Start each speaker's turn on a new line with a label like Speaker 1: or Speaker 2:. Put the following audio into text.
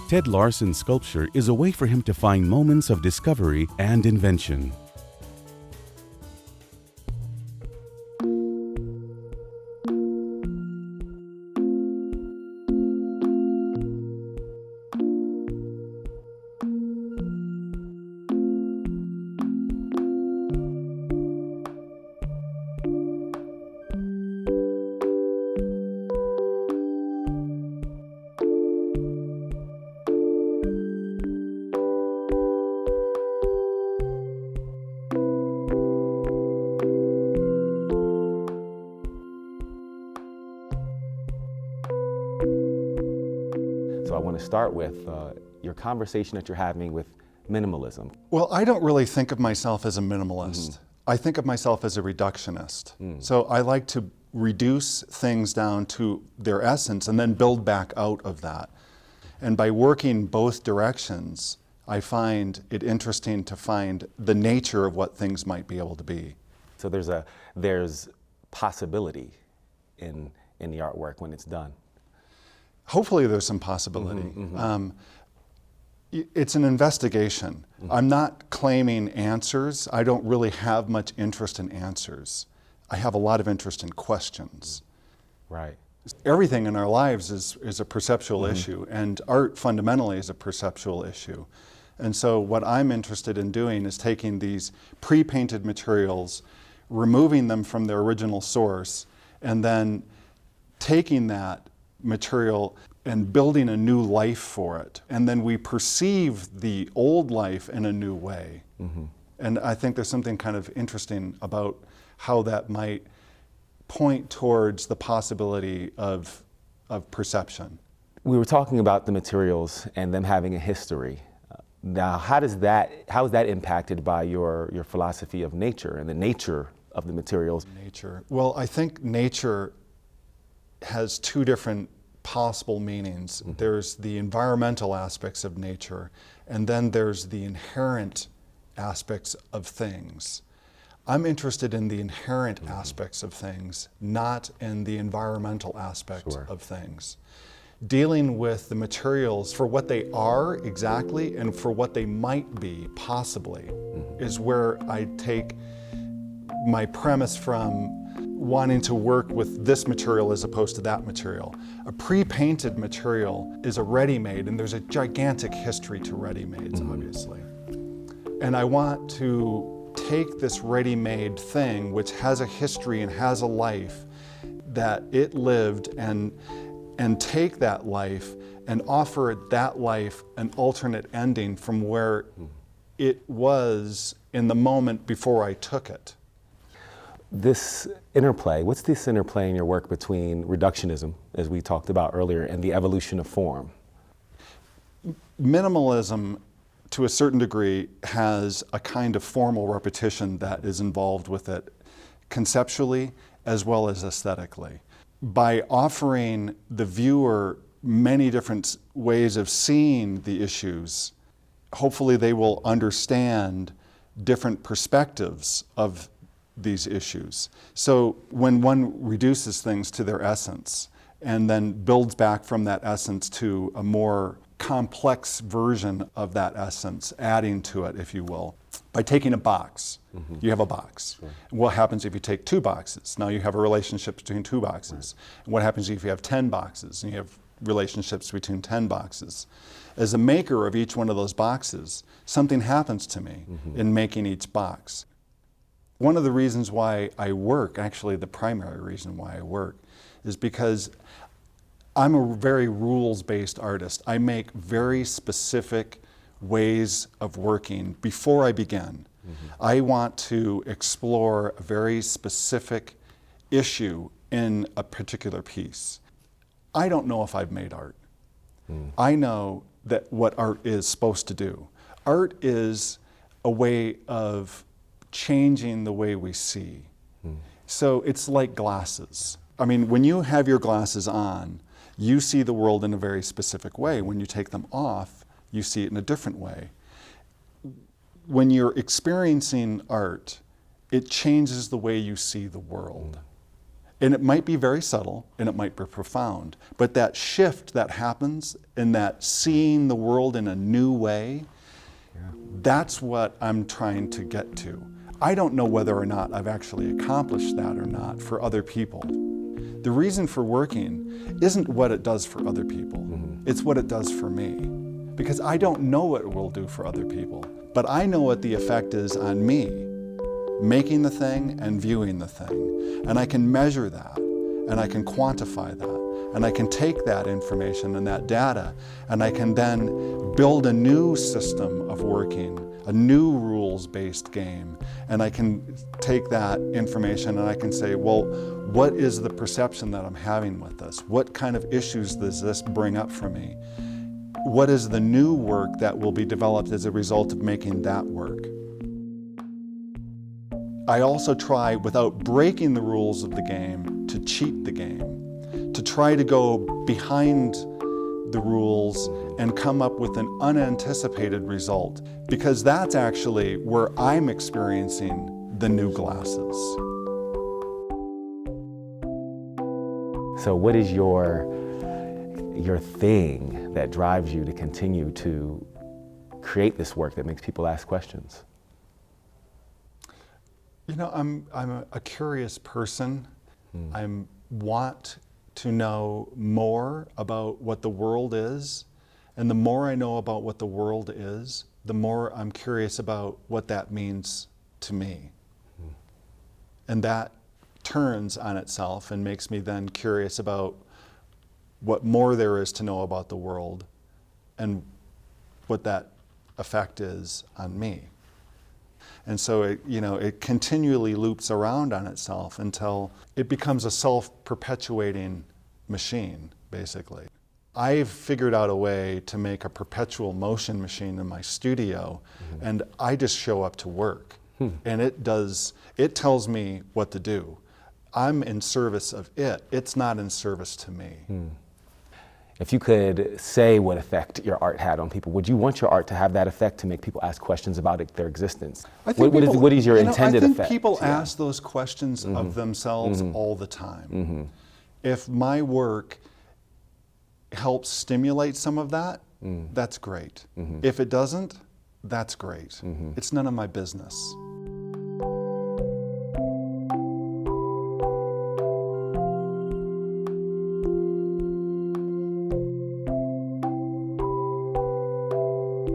Speaker 1: Ted Larson's sculpture is a way for him to find moments of discovery and invention.
Speaker 2: So I want to start with your conversation that you're having with minimalism.
Speaker 3: Well, I don't really think of myself as a minimalist. I think of myself as a reductionist. So I like to reduce things down to their essence and then build back out of that. And by working both directions, I find it interesting to find the nature of what things might be able to be.
Speaker 2: So there's possibility in the artwork when it's done.
Speaker 3: Hopefully there's some possibility. It's an investigation. I'm not claiming answers. I don't really have much interest in answers. I have a lot of interest in questions.
Speaker 2: Right.
Speaker 3: Everything in our lives is a perceptual issue, and art fundamentally is a perceptual issue. And so what I'm interested in doing is taking these pre-painted materials, removing them from their original source, and then taking that material and building a new life for it. And then we perceive the old life in a new way. And I think there's something kind of interesting about how that might point towards the possibility of perception.
Speaker 2: We were talking about the materials and them having a history. Now, how is that impacted by your philosophy of nature and the nature of the materials?
Speaker 3: Nature. Well, I think nature has two different possible meanings. There's the environmental aspects of nature, and then there's the inherent aspects of things. I'm interested in the inherent aspects of things, not in the environmental aspects of things. Dealing with the materials for what they are exactly and for what they might be possibly is where I take my premise from wanting to work with this material as opposed to that material. A pre-painted material is a ready-made, and there's a gigantic history to ready-mades, obviously. And I want to take this ready-made thing, which has a history and has a life that it lived, and take that life and offer it, that life, an alternate ending from where it was in the moment before I took it.
Speaker 2: This interplay, what's this interplay in your work between reductionism, as we talked about earlier, and the evolution of form?
Speaker 3: Minimalism, to a certain degree, has a kind of formal repetition that is involved with it, conceptually as well as aesthetically. By offering the viewer many different ways of seeing the issues, hopefully they will understand different perspectives of these issues. So when one reduces things to their essence and then builds back from that essence to a more complex version of that essence, adding to it, if you will, by taking a box. You have a box. What happens if you take two boxes? Now you have a relationship between two boxes. And what happens if you have 10 boxes and you have relationships between 10 boxes? As a maker of each one of those boxes, something happens to me in making each box. One of the reasons why I work, actually the primary reason why I work, is because I'm a very rules-based artist. I make very specific ways of working before I begin. I want to explore a very specific issue in a particular piece. I don't know if I've made art. I know that what art is supposed to do. Art is a way of changing the way we see. So it's like glasses. I mean, when you have your glasses on, you see the world in a very specific way. When you take them off, you see it in a different way. When you're experiencing art, it changes the way you see the world. And it might be very subtle and it might be profound, but that shift that happens in that seeing the world in a new way, that's what I'm trying to get to. I don't know whether or not I've actually accomplished that or not for other people. The reason for working isn't what it does for other people, it's what it does for me. Because I don't know what it will do for other people, but I know what the effect is on me, making the thing and viewing the thing. And I can measure that, and I can quantify that, and I can take that information and that data, and I can then build a new system of working, a new rules-based game, and I can take that information and I can say, well, what is the perception that I'm having with this? What kind of issues does this bring up for me? What is the new work that will be developed as a result of making that work? I also try, without breaking the rules of the game, to cheat the game, to try to go behind the rules and come up with an unanticipated result, because that's actually where I'm experiencing the new glasses.
Speaker 2: So what is your thing that drives you to continue to create this work that makes people ask questions?
Speaker 3: You know, I'm a curious person. I want to know more about what the world is, and the more I know about what the world is, the more I'm curious about what that means to me. And that turns on itself and makes me then curious about what more there is to know about the world and what that effect is on me. And so it continually loops around on itself until it becomes a self-perpetuating machine, basically. I've figured out a way to make a perpetual motion machine in my studio, and I just show up to work. And it tells me what to do. I'm in service of it. It's not in service to me.
Speaker 2: If you could say what effect your art had on people, would you want your art to have that effect to make people ask questions about their existence?
Speaker 3: I think
Speaker 2: what is your intended effect?
Speaker 3: I think people ask those questions of themselves all the time. If my work helps stimulate some of that, that's great. If it doesn't, that's great. It's none of my business.